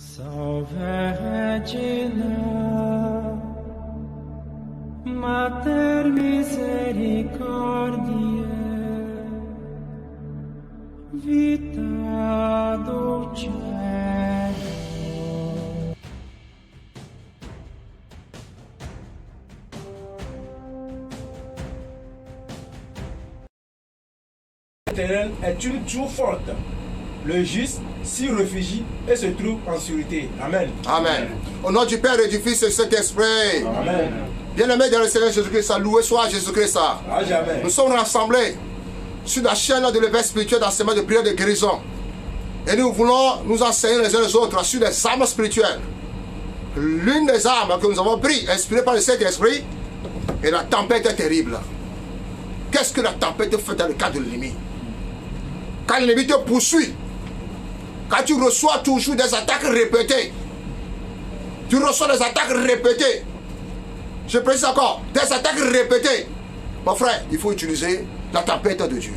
Salve Regina, Mater misericordiae, vita dulcedo. L'Éternel est une tour forte. Le juste s'y réfugie et se trouve en sûreté. Amen. Amen. Au nom du Père et du Fils et du Saint-Esprit. Amen. Bien-aimés dans le Seigneur Jésus-Christ, loué soit Jésus-Christ. Amen. Nous sommes rassemblés sur la chaîne de l'éveil spirituel d'enseignement de prière de guérison. Et nous voulons nous enseigner les uns les autres sur les armes spirituelles. L'une des armes que nous avons prises, inspirée par le Saint-Esprit, est la tempête terrible. Qu'est-ce que la tempête fait dans le cas de l'ennemi? Quand l'ennemi te poursuit, quand tu reçois toujours des attaques répétées, tu reçois des attaques répétées, je précise encore, des attaques répétées, mon frère, il faut utiliser la tempête de Dieu.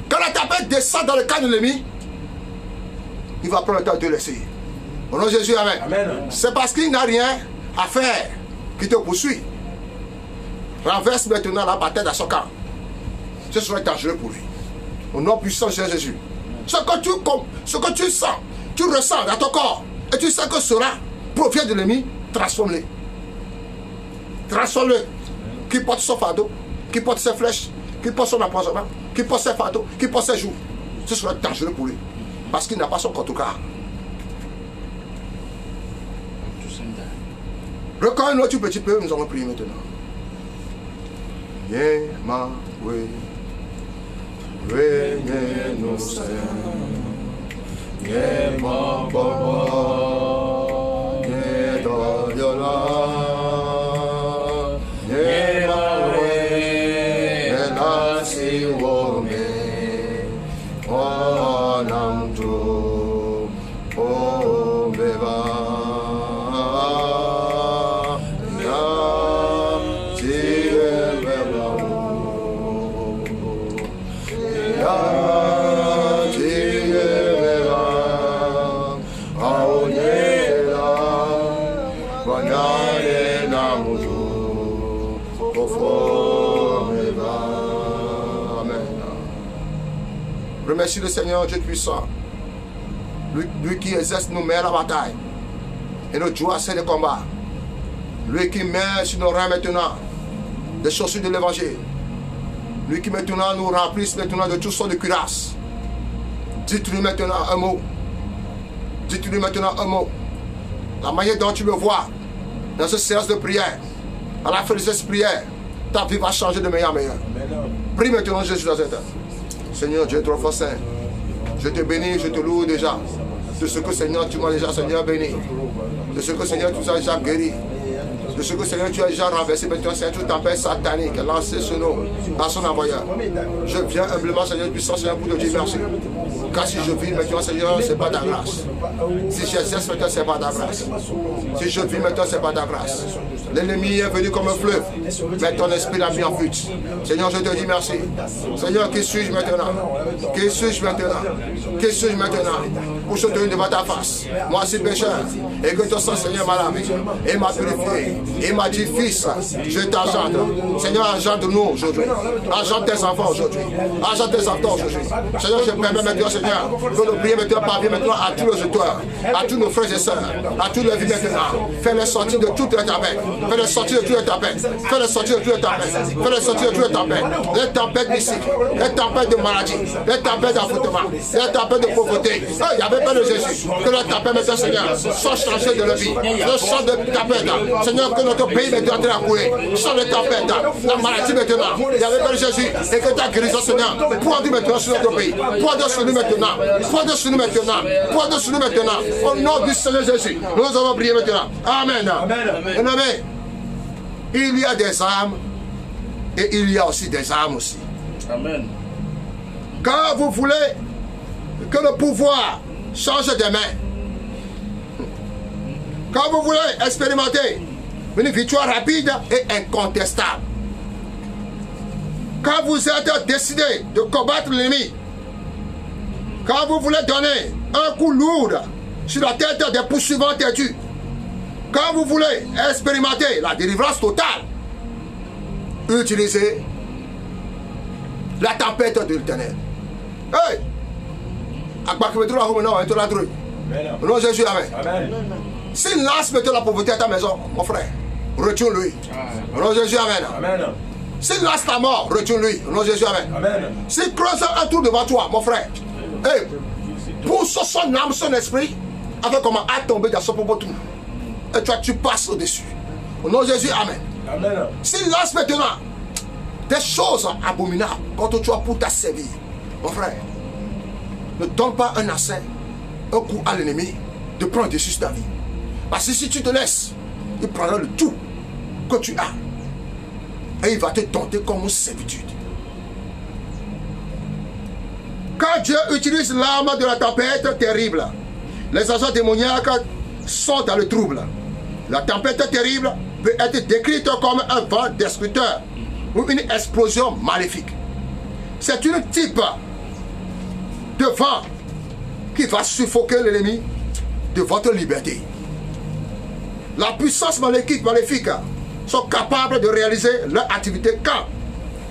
Quand la tempête descend dans le cas de l'ennemi, il va prendre le temps de te laisser. Au nom de Jésus, amen. Amen. C'est parce qu'il n'a rien à faire qu'il te poursuit. Renverse maintenant la bataille dans son camp. Ce sera dangereux pour lui. Au nom puissant de Jésus. Ce que tu sens, tu ressens dans ton corps, et tu sais que cela provient de l'ennemi, transforme-le. Transforme-le. Qui porte son fardeau, qui porte ses flèches, qui porte son empoisonnement, qui porte ses fardeaux, qui porte ses joues. Ce sera dangereux pour lui. Parce qu'il n'a pas son contre-cas. Reconnais-nous tout petit peu, nous allons prier maintenant. Yemahwe, Regne-nous Seigneur, Yemahwe, Yedodiola, Yemahwe, Elasiwome, Onamtu, Obeva. Remercie le Seigneur Dieu puissant, lui qui exerce nos mains à la bataille et nos joies c'est le combat, lui qui met sur nos reins maintenant des chaussures de l'évangile, lui qui maintenant nous remplisse maintenant de toutes sortes de cuirasses. Dites-lui maintenant un mot, dites-lui maintenant un mot, la manière dont tu me vois dans cette séance de prière, à la fin de cette prière, ta vie va changer de meilleur en meilleur. Prie maintenant Jésus dans cette heure. Seigneur Dieu trop fort saint, je te bénis, je te loue déjà de ce que Seigneur tu m'as déjà Seigneur béni, de ce que Seigneur tu nous as déjà guéri, de ce que Seigneur tu as déjà renversé maintenant Seigneur toute tempête satanique lancée sur nous par son envoyeur. Je viens humblement Seigneur puissant Seigneur pour te dire merci. Car si je vis maintenant Seigneur c'est pas ta grâce. Si j'exerce maintenant c'est pas ta grâce. Si je vis maintenant c'est pas ta grâce. L'ennemi est venu comme un fleuve, mais ton esprit l'a mis en fuite. Seigneur, je te dis merci. Seigneur, qui suis-je maintenant? Qui suis-je maintenant? Qui suis-je maintenant? Pour se tenir devant ta face. Moi, c'est pécheur. Et que ton sang, Seigneur, m'a lavé. Et m'a purifié. Et m'a dit, fils, je t'engendre. Seigneur, engendre-nous aujourd'hui. Engendre tes enfants aujourd'hui. Engendre tes enfants aujourd'hui. Seigneur, je permets maintenant, Seigneur, que nous prions maintenant parviens maintenant à tous nos auditeurs, à tous nos frères et sœurs, à tous les vies maintenant. Fais-les sortir de toutes les tempêtes. Fais-les sortir de toutes les tempêtes. Fais-les sortir de toutes les tempêtes. Fais-les sortir de toutes les tempêtes. Les tempêtes mystiques, les tempêtes de maladie, les tempêtes d'affrontement, les tempêtes de pauvreté. Il n'y avait pas de Jésus. Que la tempête maintenant, Seigneur, soit changée de la vie. Le champ de tempête, Seigneur, que notre pays est en train de couler. Champ de tempête, la maladie maintenant. Il n'y avait pas de Jésus. Et que ta guérison, Seigneur, pointe maintenant sur notre pays. Pointe sur nous maintenant. Pointe sur nous maintenant. Pointe sur nous maintenant. Au nom du Seigneur Jésus, nous allons prier maintenant. Amen. Amen. Amen. Il y a des âmes et il y a aussi des âmes aussi. Amen. Quand vous voulez que le pouvoir change de main, quand vous voulez expérimenter une victoire rapide et incontestable, quand vous êtes décidé de combattre l'ennemi, quand vous voulez donner un coup lourd sur la tête des poursuivants têtus. Quand vous voulez expérimenter la délivrance totale, utilisez la tempête de l'Éternel. Hey! Non, Jésus, amen. Amen. S'il lance maintenant la pauvreté à ta maison, mon frère, retiens-lui. Non, Jésus, amen. Amen. S'il lance ta mort, retiens-lui. Non, Jésus, amen. Amen. S'il creuse un trou devant toi, mon frère, hey, pousse son âme, son esprit, avec comment à tomber dans son propre trou. Et toi, tu passes au-dessus. Au nom de Jésus, amen. Amen. S'il lance maintenant des choses abominables contre toi pour t'asservir, mon frère, ne donne pas un assai, un coup à l'ennemi de prendre dessus sur ta vie. Parce que si tu te laisses, il prendra le tout que tu as et il va te tenter comme une servitude. Quand Dieu utilise l'arme de la tempête terrible, les agents démoniaques sont dans le trouble. La tempête terrible peut être décrite comme un vent destructeur ou une explosion maléfique. C'est une type de vent qui va suffoquer l'ennemi de votre liberté. La puissance maléfique sont capables de réaliser leur activité quand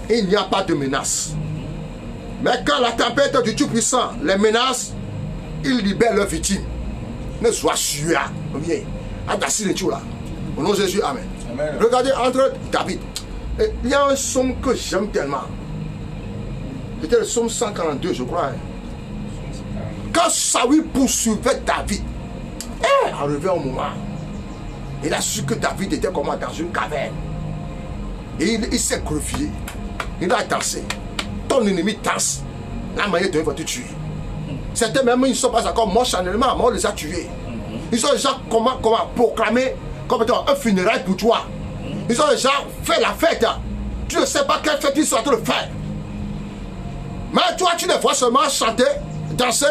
il n'y a pas de menace. Mais quand la tempête du Tout-Puissant les menace, ils libèrent leurs victimes. Ne sois sûr. Au nom de Jésus, amen. Amen. Regardez entre David. Il y a un psaume que j'aime tellement. C'était le psaume 142, je crois. Quand Saül poursuivait David, arrivé un moment, il a su que David était comme dans une caverne. Et il s'est glorifié. Il a dansé. Ton ennemi danse. La manière dont il va te tuer. Certains même, ils ne sont pas encore morts charnellement, mais on les a tués. Ils ont déjà comment proclamé comme étant un funérail pour toi. Ils ont déjà fait la fête. Tu ne sais pas quelle fête ils sont en train de faire. Mais toi, tu les vois seulement chanter, danser,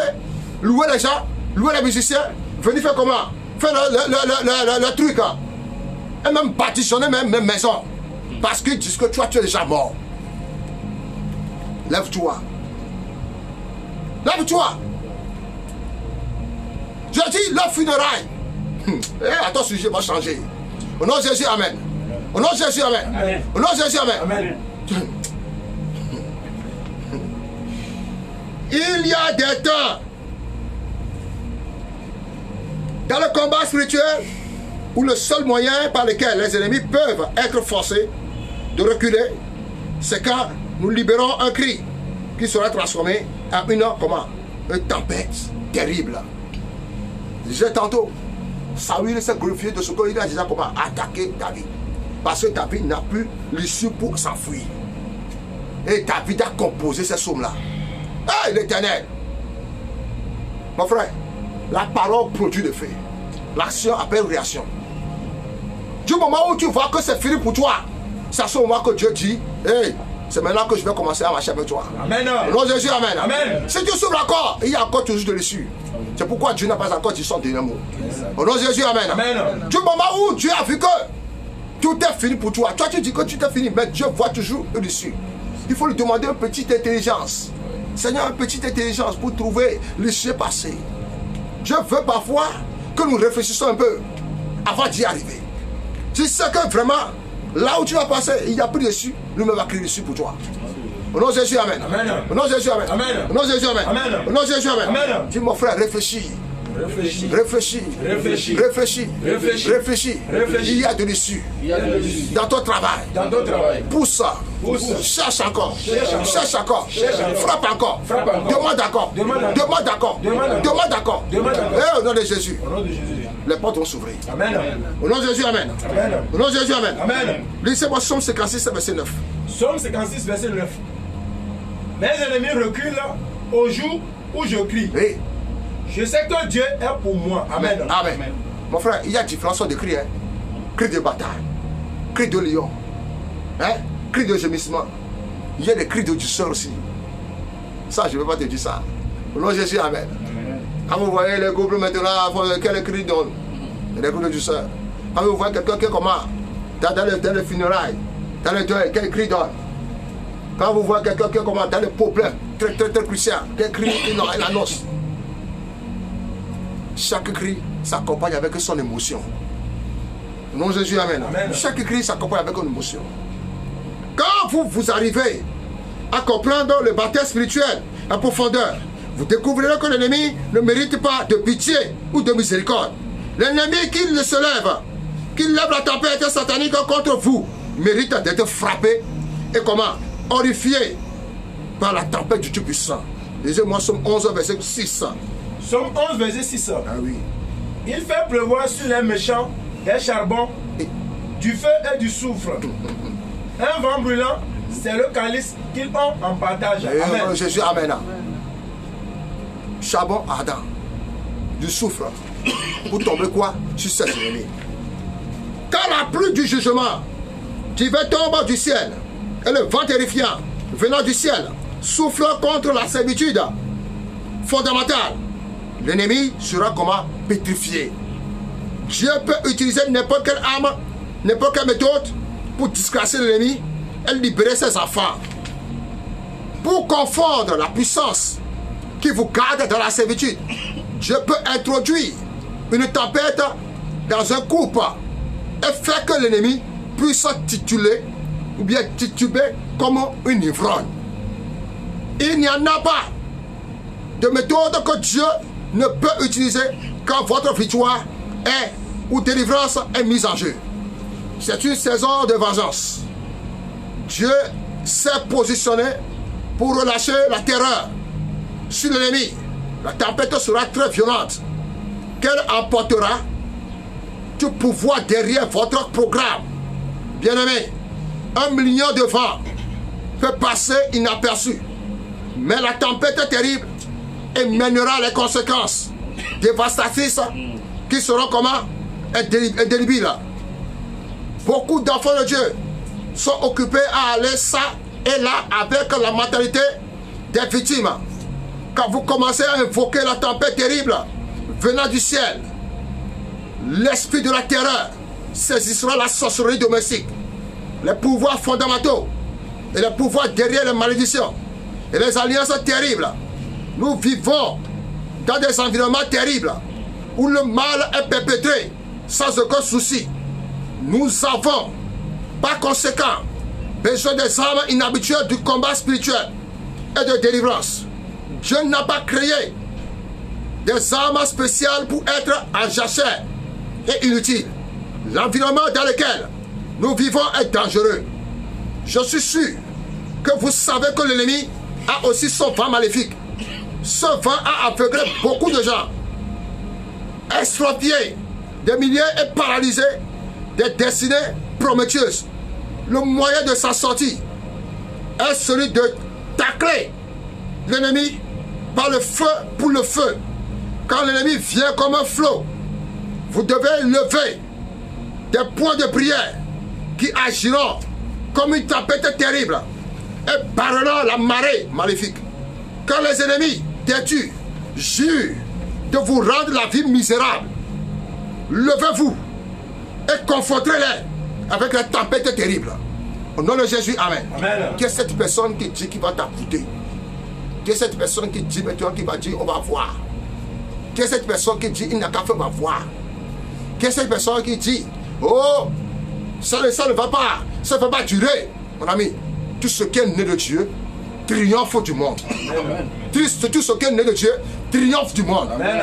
louer les gens, louer les musiciens, venir faire comment? Faire le truc. Et même bâtissonner même maison. Parce qu'ils disent que toi, tu es déjà mort. Lève-toi. Lève-toi. Je dis le funérail. Attends, ce sujet va changer. Au nom de Jésus, amen. Au nom de Jésus, amen. Amen. Au nom de Jésus, amen. Amen. Il y a des temps dans le combat spirituel où le seul moyen par lequel les ennemis peuvent être forcés de reculer, c'est quand nous libérons un cri qui sera transformé en une tempête terrible. Je disais tantôt, Saül s'est glorifié de ce qu'il a déjà attaqué David. Parce que David n'a plus l'issue pour s'enfuir. Et David a composé ces psaumes-là. Hey, l'Éternel! Mon frère, la parole produit le fait. L'action appelle réaction. Du moment où tu vois que c'est fini pour toi, c'est à ce moment que Dieu dit, hey, c'est maintenant que je vais commencer à marcher avec toi. Amen. Au nom de Jésus, amen. Amen. Si tu s'ouvres encore, il y a encore toujours de l'issue. C'est pourquoi Dieu n'a pas encore dit son dernier mot. Au nom de Jésus, amen. Amen. Du moment où Dieu a vu que tout est fini pour toi, toi tu dis que tout est fini, mais Dieu voit toujours l'issue. Il faut lui demander une petite intelligence. Seigneur, une petite intelligence pour trouver l'issue passée. Dieu veut parfois que nous réfléchissions un peu avant d'y arriver. Tu sais que vraiment, là où tu vas passer, il n'y a plus d'issue, lui-même va créer l'issue pour toi. Au nom de Jésus, amen. Amen. Au nom de Jésus, amen. Amen. Au nom de Jésus, amen. Amen. Au nom de Jésus, amen. Amen. Dis mon frère, réfléchis. Réfléchis. Réfléchis. Réfléchis. Réfléchis. Réfléchis. Réfléchis. Réfléchis. Il y a de l'issue. Il y a de l'issue. Dans ton travail. Dans ton travail. Pousse. Pousse. Cherche encore. Cherche encore. Cherche encore. Cherche encore. Frappe encore. Frappe encore. Demande encore. Demande encore. Demande encore. Demande encore. Demande encore. Demande encore. Et au nom de Jésus, Au nom de Jésus. les portes vont s'ouvrir. Amen. Au nom de Jésus, amen. Amen. Au nom de Jésus, amen. Amen. Lisez-moi Somme 56, verset 9. Somme 56, verset 9. Mes ennemis reculent au jour où je crie. Et, Je sais que Dieu est pour moi. Amen. amen. Mon frère, il y a différentes sortes de cris. Hein? Cris de bataille, cris de lion, hein? Cris de gémissement. Il y a des cris de douceur aussi. Ça, je ne vais pas te dire ça. Au nom de Jésus, amen. Quand vous voyez les couples maintenant, quel cri donnent? Il y a des cris de douceur. Quand vous voyez quelqu'un qui est comment? Dans les funérailles, dans le deuil, quel cri donne? Quand vous voyez quelqu'un qui est comment? Dans les problèmes, très crucial, quel cri il annonce? chaque cri s'accompagne avec son émotion. Au nom de Jésus, amen. Amen. Chaque cri s'accompagne avec une émotion. Quand vous arrivez à comprendre le baptême spirituel en profondeur, vous découvrirez que l'ennemi ne mérite pas de pitié ou de miséricorde. L'ennemi qui se lève, qui lève la tempête satanique contre vous, mérite d'être frappé et comment? Horrifié par la tempête du Tout-Puissant. Lisez-moi Somme 11, verset 6. Somme 11, verset 6. Ah oui. Il fait pleuvoir sur les méchants des charbons, du feu et du soufre. Un vent brûlant, c'est le calice qu'ils ont en partage. Amen. Jésus, amen. Charbon ardent, du soufre, pour tomber quoi? Sur ses ennemis. Quand la pluie du jugement divin tombe du ciel, et le vent terrifiant venant du ciel souffle contre la servitude fondamentale, l'ennemi sera comment? Pétrifié. Dieu peut utiliser n'importe quelle arme, n'importe quelle méthode pour disgracier l'ennemi et libérer ses enfants. Pour confondre la puissance qui vous garde dans la servitude, Dieu peut introduire une tempête dans un couple et faire que l'ennemi puisse tituler ou bien tituber comme une ivrogne. Il n'y en a pas de méthode que Dieu ne peut utiliser quand votre victoire est ou délivrance est mise en jeu. C'est une saison de vengeance. Dieu s'est positionné pour relâcher la terreur sur l'ennemi. La tempête sera très violente, qu'elle emportera tout pouvoir derrière votre programme. Bien-aimé, 1 million de vents peut passer inaperçu, mais la tempête est terrible et mènera les conséquences dévastatrices qui seront comment? Indélébiles. Beaucoup d'enfants de Dieu sont occupés à aller ça et là avec la mentalité des victimes. Quand vous commencez à invoquer la tempête terrible venant du ciel, l'esprit de la terreur saisira la sorcellerie domestique, les pouvoirs fondamentaux et les pouvoirs derrière les malédictions et les alliances terribles. Nous vivons dans des environnements terribles où le mal est perpétré sans aucun souci. Nous avons, par conséquent, besoin des armes inhabituelles du combat spirituel et de délivrance. Dieu n'a pas créé des armes spéciales pour être en jachère et inutiles. L'environnement dans lequel nous vivons est dangereux. Je suis sûr que vous savez que l'ennemi a aussi son vent maléfique. Ce vent a aveuglé beaucoup de gens, extrapié des milliers et paralysé des destinées promettueuses. Le moyen de s'en sortir est celui de tacler l'ennemi par le feu pour le feu. Quand l'ennemi vient comme un flot, vous devez lever des points de prière qui agiront comme une tempête terrible et barreront la marée maléfique. Quand les ennemis têtus jurent de vous rendre la vie misérable, levez-vous et confrontez-les avec la tempête terrible. Au nom de Jésus, amen. Amen. Qui est cette personne qui dit qu'il va t'appuyer? Qui est cette personne qui dit maintenant qu'il va dire on va voir? Qui est cette personne qui dit il n'a qu'à faire, on va voir? Qui est cette personne qui dit oh, ça ne va pas, ça ne va pas durer? Mon ami, tout ce qui est né de Dieu triomphe du monde. Amen. Tout ce qui est né de Dieu triomphe du monde. Amen.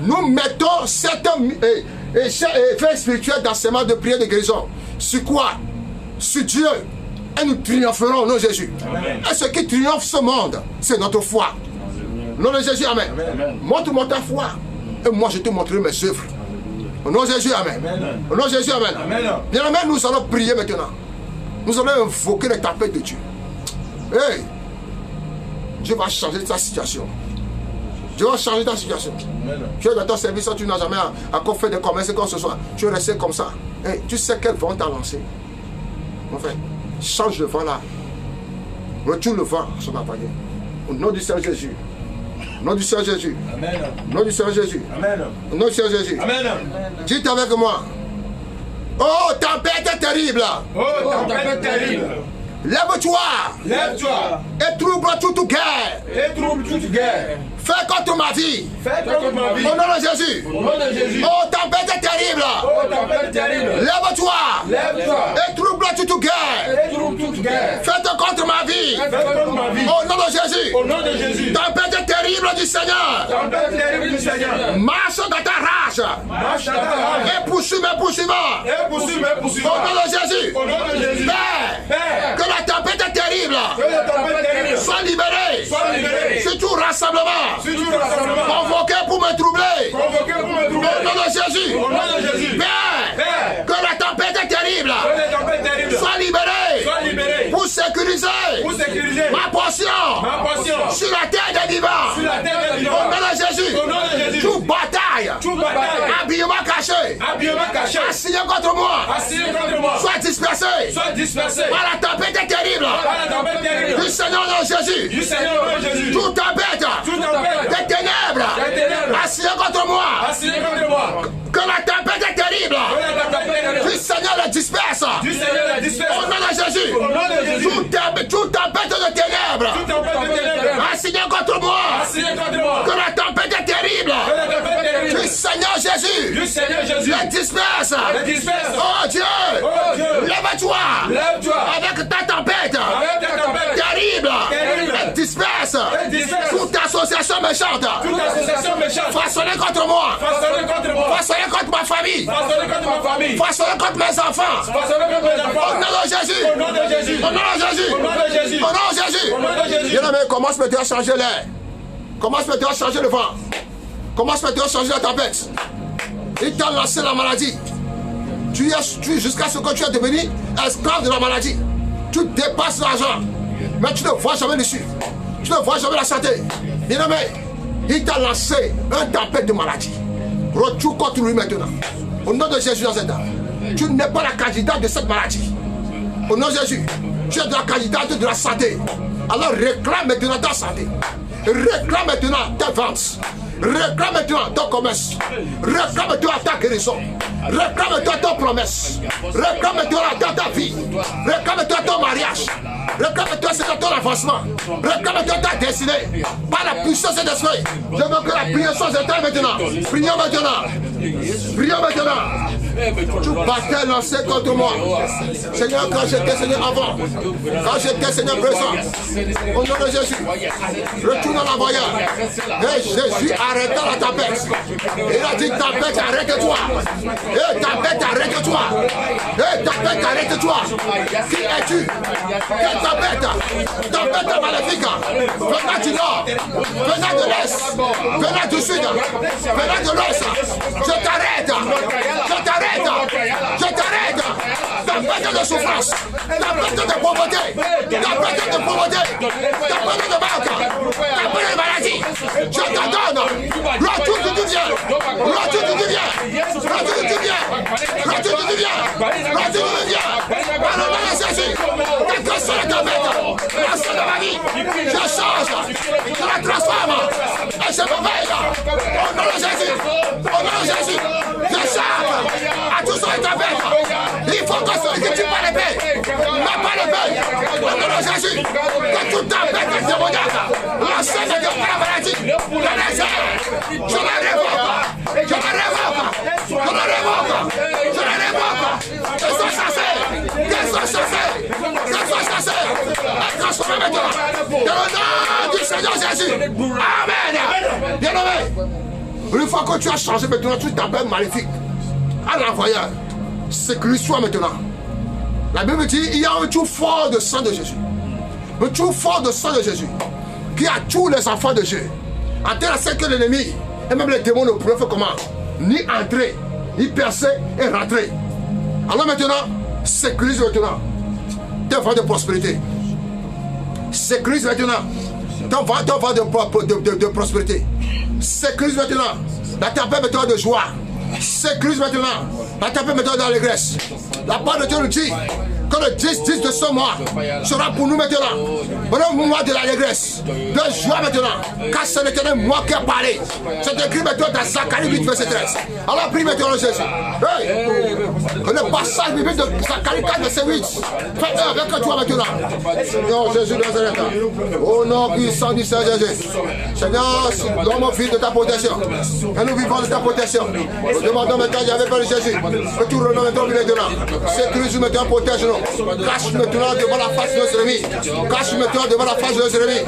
Nous mettons certains effets spirituels d'enseignement, de prière, de guérison. Sur quoi? Sur Dieu. Et nous triompherons au nom de Jésus. Amen. Et ce qui triomphe ce monde, c'est notre foi. Au nom de Jésus, amen. Amen. Montre-moi ta foi. Et moi, je te montrerai mes œuvres. Au nom de Jésus, amen. Amen. Au nom de Jésus, amen. Amen. Bien amen, nous allons prier maintenant. Nous allons invoquer les tempêtes de Dieu. Hey! Dieu va changer ta situation. Dieu va changer ta situation. Amen. Tu es dans ton service, tu n'as jamais encore fait de commerce comme ce soir. Tu es resté comme ça. Hey, tu sais quel vent t'a lancé. Enfin, change le vent là. Retourne le vent sur ma panier. Au nom du Seigneur Jésus. Au nom du Seigneur Jésus. Amen. Au nom du Seigneur Jésus. Amen. Au nom du Seigneur Jésus. Amen. Dites avec moi. Oh, tempête terrible. Oh, tempête terrible. Lève-toi Lève-toi et trouble toute guerre. et trouble toute guerre. Fais contre ma vie. Fais contre ma vie. Au nom de Jésus. Au nom de Jésus. Oh, tempête terrible. Oh, tempête terrible. Lève-toi. Lève-toi. Et trouble toute guerre. Et trouve toute guerre. Faites contre ma vie. Fais contre ma vie. Au nom de Jésus. Au nom de Jésus. Tempête terrible du Seigneur. Tempête terrible du Seigneur. Marche dans ta rage. Marche dans ta rage. Et poursuis mes poursuivants. Et poursuis mes poursuivants. Au nom de Jésus. Au nom de Jésus. Père, Père, que la tempête terrible que la tempête terrible soit libérée. soit libérée. Sur tout rassemblement. Sur tout rassemblement. Convoqué pour me troubler. Convoqué pour me trouver. Au nom de Jésus. Au nom de Jésus. Père, Père, que la tempête terrible que la tempête terrible soit libérée. soit libérée. Pour sécuriser Pour sécuriser ma portion ma portion sur la terre des vivants. sur la terre des Au vivants. nom de Jésus. Au nom de Jésus. Toute bataille, Toute bataille, habillement caché, habillement caché, assigné contre moi, assigné contre moi, soit dispersé soit dispersé par la tempête terrible par la tempête terrible du Seigneur de Jésus. du Seigneur au nom de Jésus. Toute tempête Toute tempête des ténèbres des ténèbres assigné contre moi, assigné contre moi, que la tempête terrible que la tempête terrible du Seigneur le disperse. du Seigneur la disperse. Au nom de Jésus. Au nom de Jésus. Toute tempête de ténèbres Toute tempête de ténèbres assigné contre moi, assigné contre moi, que la tempête terrible que la tempête terrible du Seigneur Jésus du Seigneur Jésus le disperse. la disperse. Oh Dieu, Oh Dieu, lève-toi lève-toi avec ta tempête avec ta tempête terrible terrible. et disperse et disperse toute association méchante toute association méchante façonnée contre moi, façonnée contre moi, façonnée contre ma famille, façonnée contre ma famille, façonnée contre mes enfants. façonnée contre mes Au enfants. nom de Jésus. Au nom de Jésus. Au nom de Jésus. Au nom de Jésus. Au nom de Jésus. Au nom de Jésus. Bien-aimé, commence maintenant à changer l'air. Commence maintenant à changer le vent. Commence maintenant à changer la tempête. Il t'a lancé la maladie. Tu es jusqu'à ce que tu es devenu esclave de la maladie. Tu dépasses l'argent. Mais tu ne vois jamais dessus. Tu ne vois jamais la santé. Bien-aimé, il t'a lancé un tempête de maladie. Retourne contre lui maintenant. Au nom de Jésus dans cette dame. Tu n'es pas la candidate de cette maladie. Au nom de Jésus, tu es la candidate de la santé. Alors réclame maintenant ta santé. Réclame maintenant ta vente. Réclame maintenant ton commerce. Réclame maintenant ta guérison. Réclame maintenant ta promesse. Réclame maintenant ta vie. Réclame maintenant ton mariage. Réclame maintenant ton avancement. Réclame maintenant ta destinée. Par la puissance de l'esprit. Je veux que la prière soit éteinte maintenant. Prions maintenant. Prions maintenant. Tu battais lancé contre moi. Seigneur, quand j'étais Seigneur avant, quand j'étais Seigneur présent, au nom de Jésus, retourne à la voyage. Et Jésus arrêta la tempête. Il a dit tempête, arrête-toi. Et tempête, arrête-toi. Et tempête, arrête-toi. Qui es-tu? Quelle tempête? Tempête maléfique. Venant du nord, venant de l'est, venant du sud, venant de l'ouest. Je t'arrête. Je t'arrête. Je t'arrête. Tempête de souffrance. Tempête de pauvreté. Tempête de pauvreté. Tempête de manque. Tempête de maladie. Je t'ordonne. Retourne du bien. Retourne du bien. Retourne du bien. Retourne du bien. Retourne du bien. Par le nom de Jésus. Quelle que soit la tempête, la seule de ma vie, je change. Je la transforme. Et je me veille. Au nom de Jésus. Au nom de Jésus. Je change. À tous ceux qui tempête. Il faut que celui qui tue pas l'épée n'a pas l'épée. Au nom de Jésus. Que toute tempête est démoniaque. La scène de la maladie. La légère. Je la révoque. Je la révoque. Je la révoque. Je la révoque. Qu'elles soient chassées. Qu'elles soient chassées. Qu'elles soient chassées. Et transformées maintenant. Dans le nom du Seigneur Jésus. Amen. Bien-aimé. Une fois que tu as changé maintenant, tu t'appelles maléfique. À l'envoyeur, sécurise-toi maintenant. La Bible dit il y a un trou fort de sang de Jésus. Un trou fort de sang de Jésus qui a tous les enfants de Dieu. En tel sorte que l'ennemi et même les démons ne pourraient faire comment? Ni entrer, ni percer et rentrer. Alors maintenant, sécurise maintenant tes voies de prospérité. Sécurise maintenant ton voie de prospérité. Sécurise maintenant la tempête maintenant de joie. Sécurise maintenant la tempête maintenant d'allégresse. La parole de Dieu nous dit que le 10 de ce mois sera pour nous maintenant un mois de l'allégresse, de joie maintenant, car c'est l'éternel moi qui a parlé. C'est écrit maintenant dans Zacharie 8 verset 13. Alors prie maintenant Jésus. Hey. Que le passage biblique de Zacharie 4, verset 8. Fais-le avec toi maintenant. Seigneur Jésus de Nazareth. Au nom puissant du Seigneur Jésus. Seigneur, donne-moi vie de ta protection. Et nous vivons de ta protection. Nous demandons maintenant, il y avait pas de Jésus. Que tu renommes maintenant maintenant. Sécurise maintenant, protège-nous. Cache maintenant devant la face de nos ennemis. Cache maintenant devant la face de nos ennemis.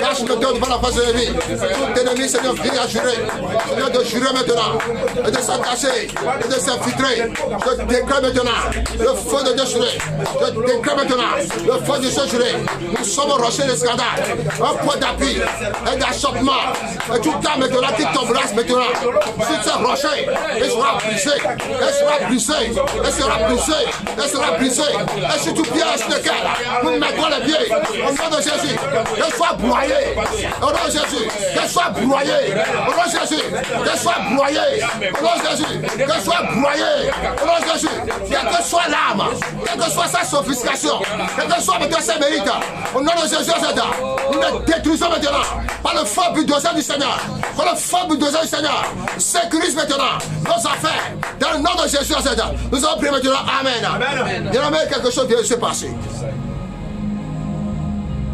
Cache maintenant devant la face de nos ennemis. Tout ennemi, Seigneur, viens à jurer. Seigneur, de jurer maintenant. Et de s'attacher. Et de s'infiltrer. Je déclare maintenant le feu de Dieu juré. Je déclare maintenant le feu de Dieu juré. Nous sommes au rocher de scandale. Un point d'appui. Un d'achoppement. Et tout cas maintenant qui tombera maintenant. Sur ce rocher, il sera brisé. Il sera brisé. Il sera brisé. Il sera brisé. Et sur tout pied sur lequel nous mettons les pieds. Au nom de Jésus. Qu'elle soit broyée. Au nom de Jésus. Qu'elle soit broyée. Au nom de Jésus. Qu'elle soit broyée. Au nom de Jésus. Qu'elle soit broyée. Au nom de Jésus. Quelle que soit l'âme. Quelle que soit sa sophistication. Quelle que soit maintenant ses mérites. Au nom de Jésus. Nous les détruisons maintenant. Par le feu bulldozer du Seigneur. Par le feu bulldozer du Seigneur. Sécurise maintenant nos affaires. Dans le nom de Jésus. Nous allons prier maintenant. Amen. Il y en a quelque chose qui s'est passé.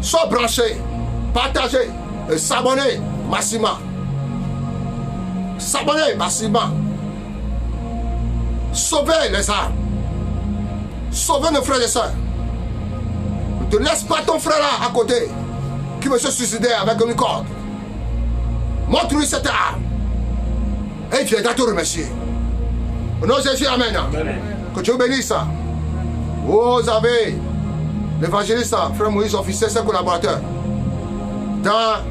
Sois branché, partagez et s'abonner massivement. S'abonner massivement. Sauvez les âmes. Sauvez nos frères et sœurs. Ne te laisse pas ton frère là à côté qui veut se suicider avec une corde. Montre-lui cette arme. Et il viendra te remercier. Au nom de Jésus, amen. Que Dieu bénisse. Vous avez l'évangéliste, frère Moïse, officier, ses collaborateurs. Dans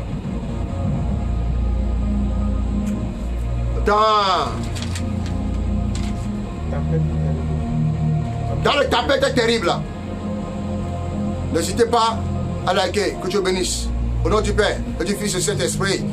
le tapette terrible. N'hésitez pas à liker. Que Dieu bénisse. Au nom du Père et du Fils et du Saint-Esprit.